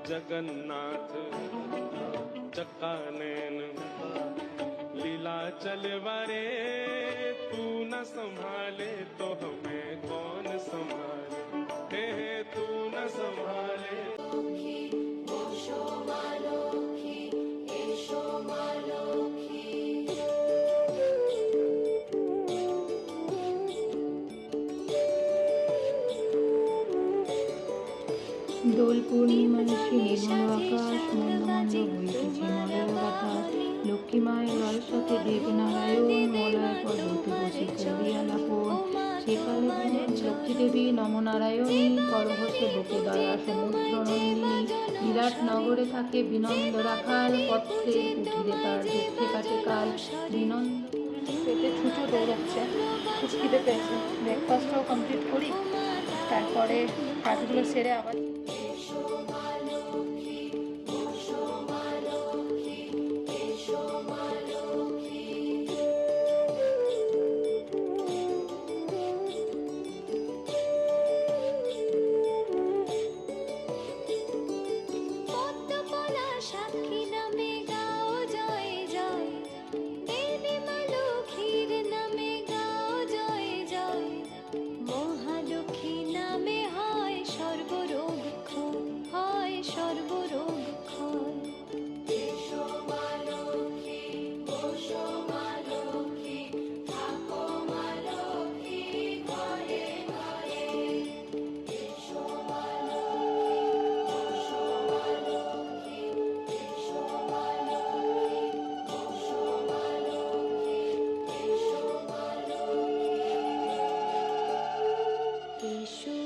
जगन्नाथ चक्का नैन लीला चलवारे, तू न संभाले तो हमें कौन संभाले, हे तू न संभाले। দোল পূর্ণিমা নিশি নির্মল আকাশ, মন্দ মন্দ বইতেছে মলয় বাতাস। লক্ষ্মী মায়ের রলসাতে দেবনারায়ণ, মলয় পর্বতে বসে করিয়া লাপন। সেকালে লক্ষ্মী দেবী নমনারায়ণী, করহসে বুকে দয়া সমুদ্র নন্দিনী। বিরাট নগরে থাকে বিনন্দ রাখাল, পত্রের কুঠিরে তার দুঃখে কাটে কাল। বিনন্দ পেটে ছুটো দৌড়াচ্ছে, খুব খিদে পেয়েছে। ব্রেকফাস্টটাও কমপ্লিট করি, তারপরে কাজগুলো সেরে আবার এসো